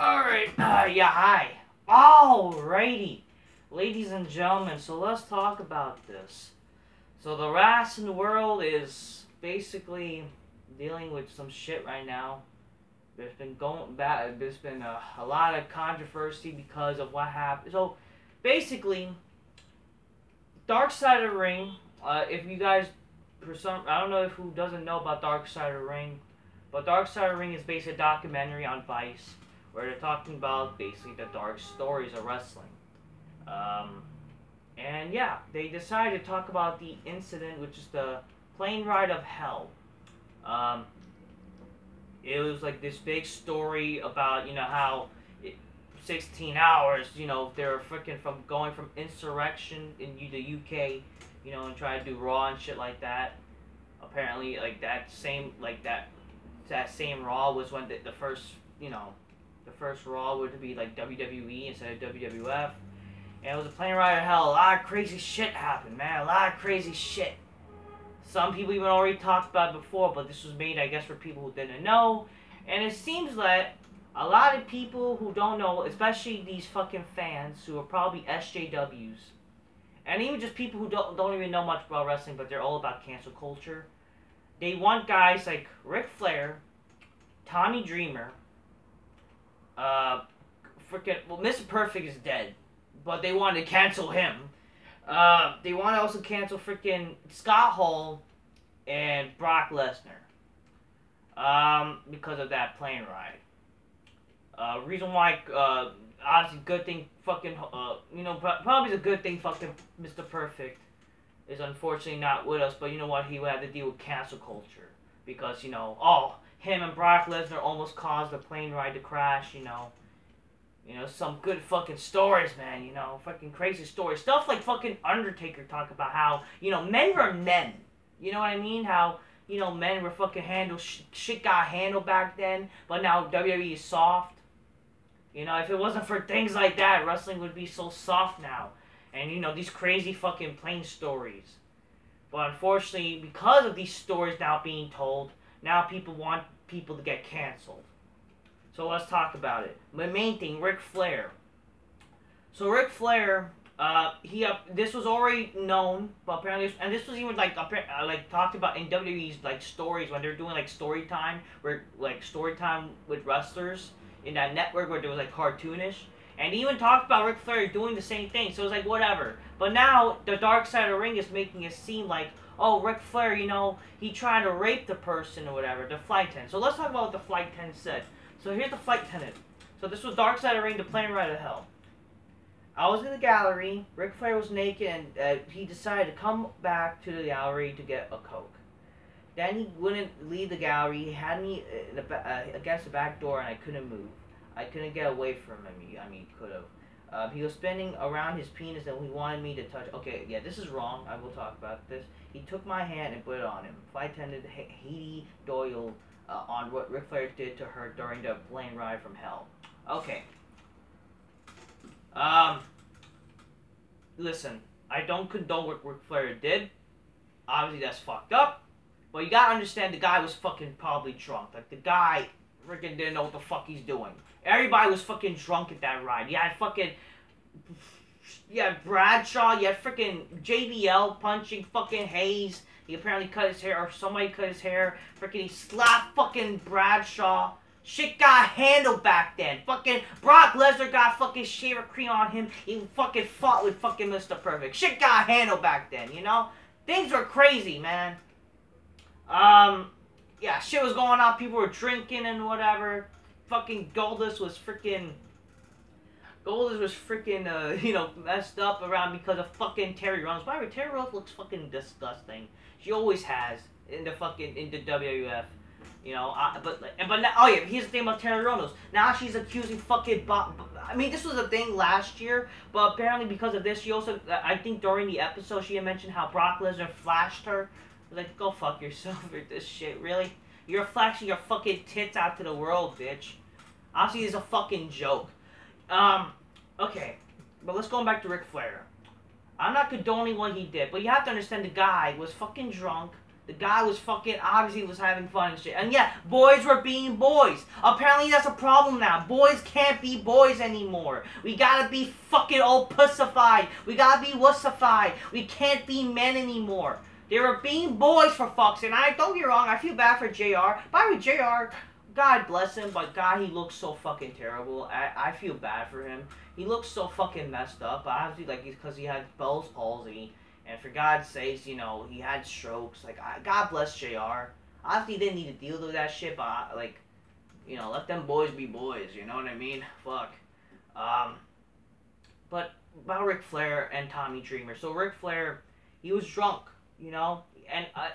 Alright, yeah, hi. Alrighty. Ladies and gentlemen, so let's talk about this. So the wrestling world is basically dealing with some shit right now. There's been there's been a lot of controversy because of what happened. So basically, Dark Side of the Ring, if you guys, I don't know who doesn't know about Dark Side of the Ring, but Dark Side of the Ring is basically a documentary on Vice where they're talking about basically the dark stories of wrestling. And yeah, they decided to talk about the incident, which is the plane ride of hell. It was like this big story about, how 16 hours, they're freaking from going from insurrection in the UK, and try to do Raw and shit like that. Apparently, that same Raw was when the first, the first Raw would be like WWE instead of WWF. And it was a plane ride of hell. A lot of crazy shit happened, man. A lot of crazy shit. Some people even already talked about it before, but this was made, I guess, for people who didn't know. And it seems that a lot of people who don't know, especially these fucking fans who are probably SJWs, and even just people who don't even know much about wrestling, but they're all about cancel culture, they want guys like Ric Flair, Tommy Dreamer, Mr. Perfect is dead, but they want to cancel him. They want to also cancel freaking Scott Hall and Brock Lesnar. Because of that plane ride. Reason why, obviously good thing fucking, probably a good thing fucking Mr. Perfect is unfortunately not with us, but you know what, he would have to deal with cancel culture. Because, him and Brock Lesnar almost caused the plane ride to crash, some good fucking stories, man, fucking crazy stories. Stuff like fucking Undertaker talk about how, men were men. You know what I mean? How, men were fucking shit got handled back then, but now WWE is soft. If it wasn't for things like that, wrestling would be so soft now. And, these crazy fucking plane stories. But unfortunately, because of these stories now being told, now people want people to get canceled. So let's talk about it. The main thing, Ric Flair. So Ric Flair, this was already known, but apparently, and this was even talked about in WWE's stories when they're doing story time, where story time with wrestlers in that network where there was cartoonish, and he even talked about Ric Flair doing the same thing. So it's whatever. But now the Dark Side of the Ring is making it seem like, oh, Ric Flair, he tried to rape the person or whatever, the flight attendant. So let's talk about what the flight attendant said. So here's the flight attendant. So this was Dark Side of the Ring, the plane ride of hell. I was in the gallery. Ric Flair was naked, and he decided to come back to the gallery to get a Coke. Then he wouldn't leave the gallery. He had me against the back door, and I couldn't move. I couldn't get away from him. He could have. He was spinning around his penis, and he wanted me to touch. Okay, yeah, this is wrong. I will talk about this. He took my hand and put it on him. Flight attendant Haiti Doyle. On what Ric Flair did to her during the plane ride from hell. Okay. Listen, I don't condone what Ric Flair did. Obviously, that's fucked up. But you gotta understand the guy was fucking probably drunk. The guy freaking didn't know what the fuck he's doing. Everybody was fucking drunk at that ride. You had Bradshaw, you had freaking JBL punching fucking Hayes. He apparently cut his hair, or somebody cut his hair. Freaking, he slapped fucking Bradshaw. Shit got handled back then. Fucking Brock Lesnar got fucking shaving cream on him. He fucking fought with fucking Mr. Perfect. Shit got handled back then, Things were crazy, man. Yeah, shit was going on. People were drinking and whatever. Fucking Goldust was freaking, messed up around because of fucking Terry Rollins. By the way, Terry Rollins looks fucking disgusting. She always has in the WWF, but now, oh yeah, here's the thing about Terry Rollins. Now she's accusing fucking this was a thing last year, but apparently because of this, she also, I think during the episode, she had mentioned how Brock Lesnar flashed her. Go fuck yourself with this shit, really? You're flashing your fucking tits out to the world, bitch. Honestly, it's a fucking joke. Okay, but let's go back to Ric Flair. I'm not condoning what he did, but you have to understand the guy was fucking drunk. The guy was fucking, obviously was having fun and shit. And yeah, boys were being boys. Apparently that's a problem now. Boys can't be boys anymore. We gotta be fucking all pussified. We gotta be wussified. We can't be men anymore. They were being boys for fuck's sake. And I don't get me wrong, I feel bad for JR. By the way, JR, God bless him, but God, he looks so fucking terrible. I feel bad for him. He looks so fucking messed up. Obviously, like, because he had Bell's palsy. And for God's sakes, you know, he had strokes. Like, God bless JR. Obviously, he didn't need to deal with that shit, but, like, you know, let them boys be boys. You know what I mean? Fuck. But about Ric Flair and Tommy Dreamer. So Ric Flair, he was drunk, you know?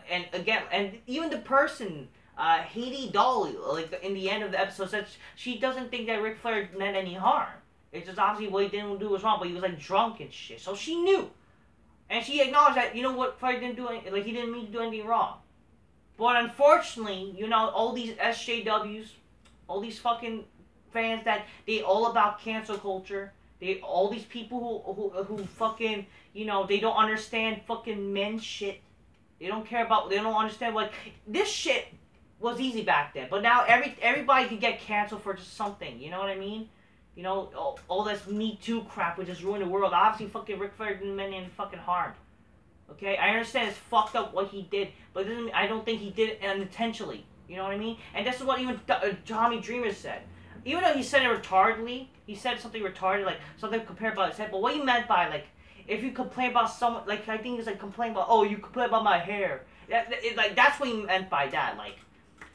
And again, and even the person, Haiti Dolly, like, in the end of the episode, said she doesn't think that Ric Flair meant any harm. It's just obviously what he didn't do was wrong, but he was, like, drunk and shit. So she knew. And she acknowledged that, you know what, Flair didn't do anything, like, he didn't mean to do anything wrong. But unfortunately, you know, all these SJWs, all these fucking fans that they all about cancel culture, all these people who fucking, you know, they don't understand fucking men shit. They don't care about, they don't understand, like, this shit was easy back then. But now everybody can get canceled for just something, you know what I mean? You know, all this Me Too crap would just ruin the world. Obviously, fucking Ric Flair didn't mean any fucking harm. Okay? I understand it's fucked up what he did, but I don't think he did it unintentionally. You know what I mean? And this is what even Tommy Dreamer said. Even though he said it retardedly, he said something retarded, like, something compared about his head, but what he meant by, like, if you complain about someone, like, I think it's like complain about, oh, you complain about my hair. Like, that's what he meant by that. Like,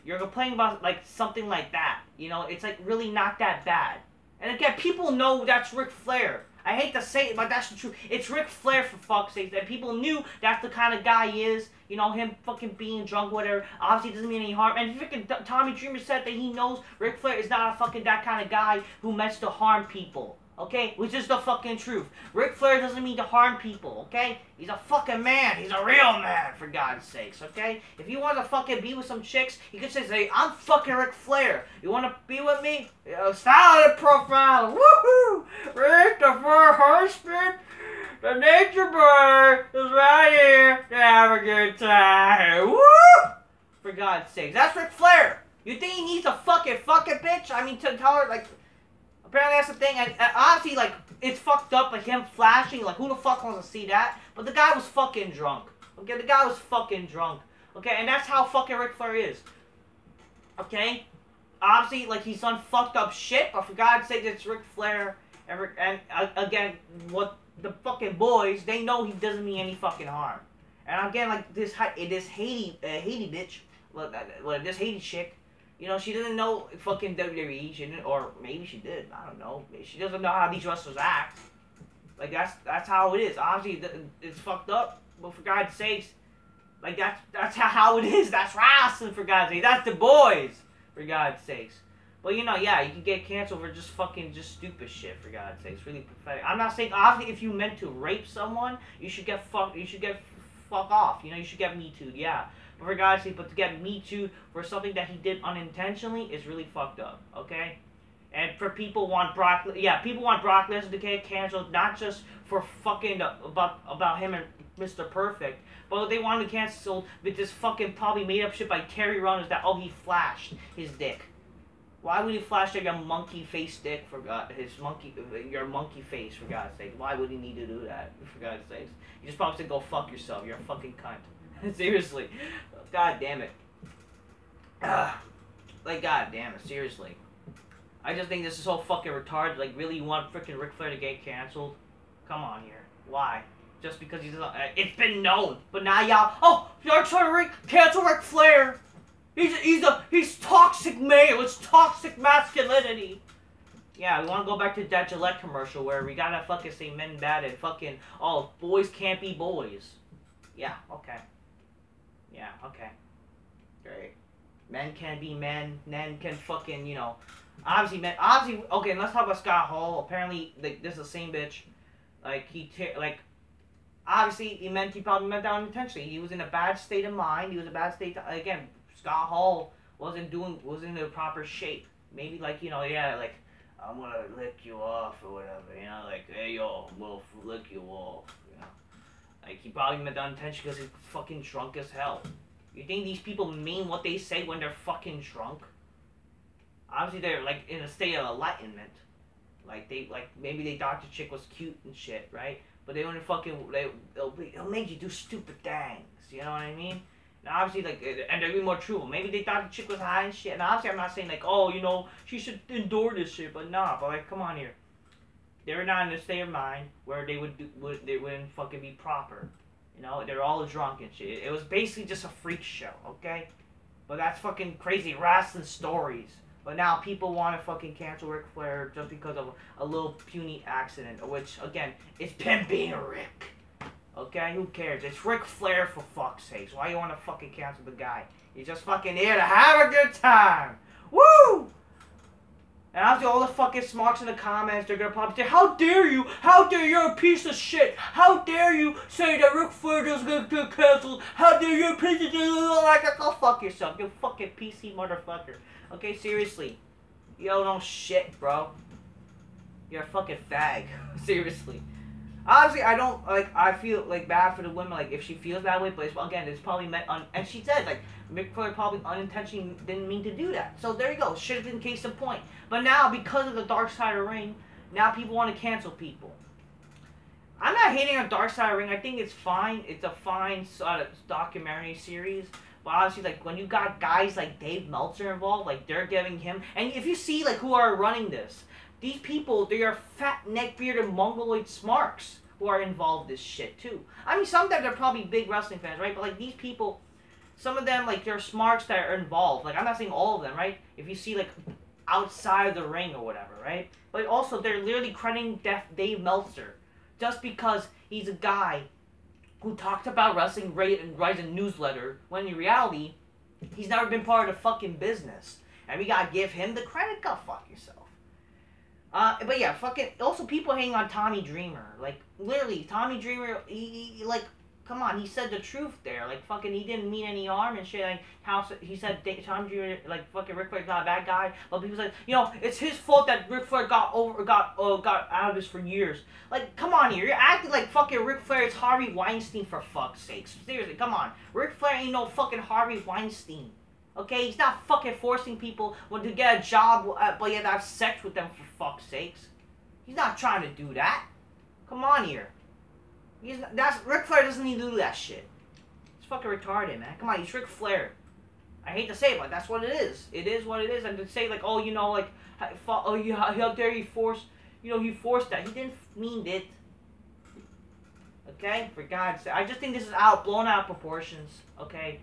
you're complaining about, like, something like that. You know, it's, like, really not that bad. And again, people know that's Ric Flair. I hate to say it, but that's the truth. It's Ric Flair, for fuck's sake. That people knew that's the kind of guy he is. You know, him fucking being drunk, whatever. Obviously, doesn't mean any harm. And freaking Tommy Dreamer said that he knows Ric Flair is not a fucking that kind of guy who meant to harm people. Okay? Which is the fucking truth. Ric Flair doesn't mean to harm people, okay? He's a fucking man. He's a real man, for God's sakes, okay? If he wants to fucking be with some chicks, he could say, hey, I'm fucking Ric Flair. You want to be with me? Style the profile. Woohoo! Christopher Husband, the nature boy, is right here to have a good time. Woo! For God's sakes. That's Ric Flair. You think he needs a fucking bitch? I mean, to tell her, like... Apparently that's the thing, and honestly, like, it's fucked up, like, him flashing, like, who the fuck wants to see that? But the guy was fucking drunk, okay? The guy was fucking drunk, okay? And that's how fucking Ric Flair is, okay? Obviously, like, he's done fucked up shit, but for God's sake, it's Ric Flair, and again, what the fucking boys, they know he doesn't mean any fucking harm. And again, like, this Haiti bitch, this Haiti chick, you know, she doesn't know fucking WWE. She didn't, or maybe she did. I don't know. She doesn't know how these wrestlers act. Like, that's how it is. Obviously, it's fucked up. But for God's sakes, like, that's how it is. That's wrestling, for God's sakes. That's the boys, for God's sakes. But, you know, yeah, you can get canceled for just stupid shit, for God's sakes. Really pathetic. I'm not saying, obviously, if you meant to rape someone, you should get fuck off. You know, you should get Me Too'd, yeah. But for God's sake, but to get Me Too for something that he did unintentionally is really fucked up, okay? And for people want Brock Lesnar to get canceled, not just for fucking about him and Mr. Perfect, but they want to cancel with this fucking probably made up shit by Terry Runners that, oh, he flashed his dick. Why would he flash like a monkey face dick for your monkey face, for God's sake? Why would he need to do that, for God's sake? You just probably said go fuck yourself. You're a fucking cunt. Seriously. God damn it. Like, god damn it, seriously. I just think this is so fucking retarded. Like, really, you want freaking Ric Flair to get canceled? Come on here. Why? Just because he's it's been known. But now y'all trying to cancel Ric Flair. He's toxic male. It's toxic masculinity. Yeah, we want to go back to that Gillette commercial where we gotta fucking say men bad and fucking, oh, boys can't be boys. Yeah, okay. Yeah, okay. Great. Men can be men. Men can fucking, you know. Obviously, okay, let's talk about Scott Hall. Apparently, like, this is the same bitch. Like, obviously, he probably meant that unintentionally. He was in a bad state of mind. He was in a bad state, again, Scott Hall wasn't in the proper shape. Maybe, like, you know, yeah, like, I'm gonna lick you off or whatever, you know, like, hey, yo, we'll lick you off, you know. Like, he probably meant that unintentionally because he's fucking drunk as hell. You think these people mean what they say when they're fucking drunk? Obviously, they're like in a state of enlightenment. Like maybe they thought the chick was cute and shit, right? But they only it'll make you do stupid things. You know what I mean? And obviously, like, and they'll be more truthful. Maybe they thought the chick was high and shit. And obviously, I'm not saying like, oh, you know, she should endure this shit. But nah, but like, come on here. They're not in a state of mind where they wouldn't fucking be proper. You know, they're all drunk and shit. It was basically just a freak show, okay? But that's fucking crazy wrestling stories. But now people want to fucking cancel Ric Flair just because of a little puny accident, which, again, is him being a Rick. Okay? Who cares? It's Ric Flair, for fuck's sakes. Why you want to fucking cancel the guy? He's just fucking here to have a good time. Woo! And after all the fucking smarks in the comments, they're gonna probably say, how dare you? How dare you? You're a piece of shit. How dare you say that Ric Flair doesn't get canceled? How dare you, piece of shit? Like, go fuck yourself, you fucking PC motherfucker. Okay, seriously. Yo, don't shit, bro. You're a fucking fag. Seriously. Honestly, I don't, like, I feel, like, bad for the women, like, if she feels that way, but it's, again, it's probably meant, and she said, like, Ric Flair probably unintentionally didn't mean to do that. So, there you go. Should have been case in point. But now, because of the Dark Side of the Ring, now people want to cancel people. I'm not hating on Dark Side of the Ring. I think it's fine. It's a fine sort of documentary series. But honestly, like, when you got guys like Dave Meltzer involved, like, they're giving him, and if you see, like, who are running this, these people, they are fat, neck-bearded, mongoloid smarks who are involved in this shit, too. I mean, some of them are probably big wrestling fans, right? But, like, these people, some of them, like, they're smarks that are involved. Like, I'm not saying all of them, right? If you see, like, outside of the ring or whatever, right? But also, they're literally crediting Dave Meltzer just because he's a guy who talked about wrestling and writes a newsletter, when in reality, he's never been part of the fucking business. And we gotta give him the credit. Go fuck yourself. But yeah, fucking, also people hating on Tommy Dreamer. Like, literally, Tommy Dreamer, he like, come on, he said the truth there. Like, fucking, he didn't mean any harm and shit. Like, how he said Tommy Dreamer, like, fucking Ric Flair's not a bad guy. But people said, you know, it's his fault that Ric Flair got out of this for years. Like, come on here, you're acting like fucking Ric Flair is Harvey Weinstein, for fuck's sakes. Seriously, come on. Ric Flair ain't no fucking Harvey Weinstein. Okay, he's not fucking forcing people to get a job, but you have to have sex with them, for fuck's sakes. He's not trying to do that. Come on here. Ric Flair doesn't need to do that shit. It's fucking retarded, man. Come on, he's Ric Flair. I hate to say it, but that's what it is. It is what it is. And to say like, oh, you know, like, how dare you force, you know, he forced that. He didn't mean it. Okay, for God's sake. I just think this is blown out of proportions. Okay.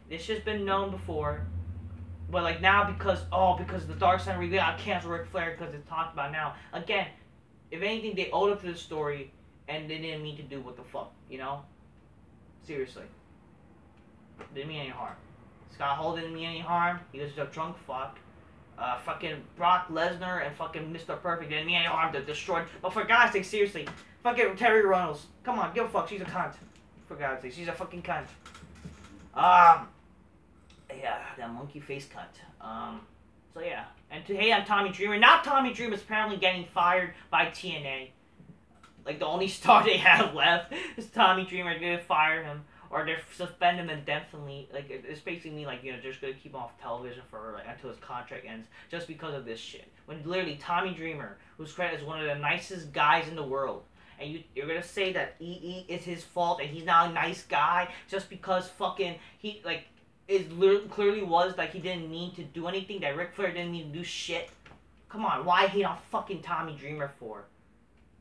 This has been known before, but like now because the Dark Side we gotta cancel Ric Flair because it's talked about now. Again, if anything, they owed up to the story, and they didn't mean to do what the fuck, you know? Seriously, didn't mean any harm. Scott Hall didn't mean any harm. He was just a drunk fuck. Fucking Brock Lesnar and fucking Mr. Perfect didn't mean any harm to destroy. But for God's sake, seriously, fucking Terry Runnels, come on, give a fuck. She's a cunt. For God's sake, she's a fucking cunt. Yeah, that monkey face cunt. So yeah. And to hate on Tommy Dreamer. Now Tommy Dreamer is apparently getting fired by TNA. Like, the only star they have left is Tommy Dreamer. They're gonna fire him. Or they're suspend him indefinitely. Like, it's basically like, you know, they're just gonna keep him off television for, like, until his contract ends. Just because of this shit. When literally Tommy Dreamer, who's credited as one of the nicest guys in the world, and you're gonna say that EE is his fault and he's not a nice guy just because fucking he, like, clearly was like he didn't mean to do anything, that Ric Flair didn't mean to do shit. Come on, why hate on fucking Tommy Dreamer for?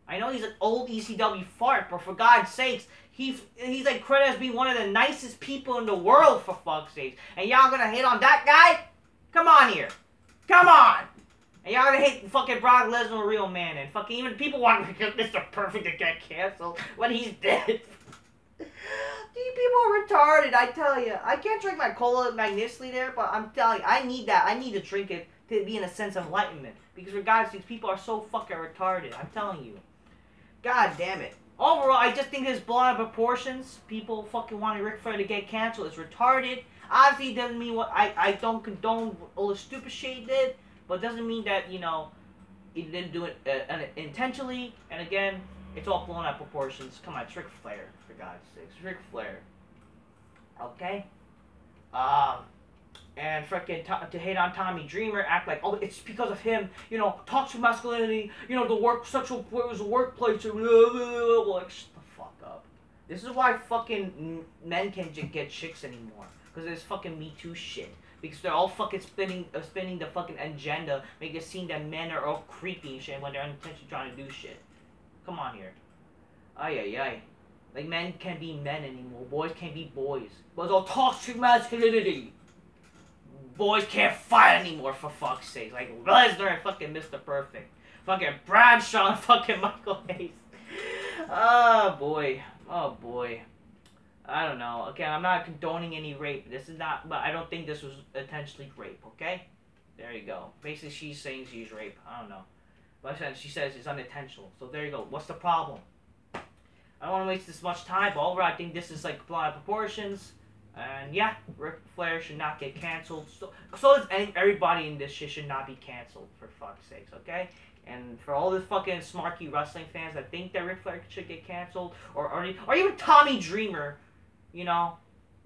I know he's an old ECW fart, but for God's sakes, he's like credited as being one of the nicest people in the world, for fuck's sakes. And y'all gonna hate on that guy? Come on here. Come on! And y'all gonna hate fucking Brock Lesnar, a real man, and fucking even people want Mr. Perfect to get canceled when he's dead. These people are retarded, I tell you. I can't drink my cola magnificently there, but I'm telling you, I need that. I need to drink it to be in a sense of enlightenment. Because for God's sake, people are so fucking retarded. I'm telling you. God damn it. Overall, I just think it's blown out of proportions. People fucking wanting Ric Flair to get canceled. It's retarded. Obviously, it doesn't mean what I don't condone all the stupid shit he did, but it doesn't mean that, you know, he didn't do it intentionally. And again, it's all blown out of proportions. Come on, it's Ric Flair, for God's sake. It's Ric Flair. Okay? And freaking to hate on Tommy Dreamer, act like, oh, it's because of him, you know, toxic masculinity, you know, it was a workplace, like, shut the fuck up. This is why fucking men can't get chicks anymore, because there's fucking Me Too shit, because they're all fucking spinning the fucking agenda, making it seem that men are all creepy and shit when they're unintentionally trying to do shit. Come on here. Ay. Like, men can't be men anymore, boys can't be boys. But it's all toxic masculinity. Boys can't fight anymore, for fuck's sake. Like Lesnar and fucking Mr. Perfect. Fucking Bradshaw and fucking Michael Hayes. Oh boy. I don't know. Okay, I'm not condoning any rape. This is not, but I don't think this was intentionally rape, okay? There you go. Basically, she's saying she's rape. I don't know. But she says it's unintentional. So there you go. What's the problem? I don't want to waste this much time, but overall, I think this is like blown out of proportions. And yeah, Ric Flair should not get canceled. So does everybody in this shit should not be canceled, for fuck's sakes, okay? And for all the fucking smarky wrestling fans that think that Ric Flair should get canceled, or even Tommy Dreamer, you know,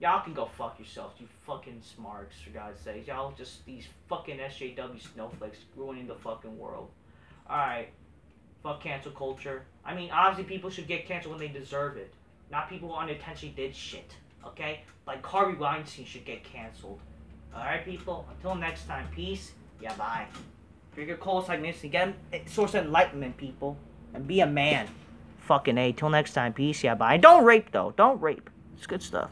y'all can go fuck yourselves, you fucking smarks, for God's sake. Y'all just these fucking SJW snowflakes ruining the fucking world. Alright, fuck cancel culture. I mean, obviously people should get canceled when they deserve it, not people who unintentionally did shit. Okay? Like Harvey Weinstein should get canceled. Alright, people? Until next time, peace. Yeah, bye. Drink your cold like this again. Source of enlightenment, people. And be a man. Fucking A. Till next time, peace. Yeah, bye. And don't rape, though. Don't rape. It's good stuff.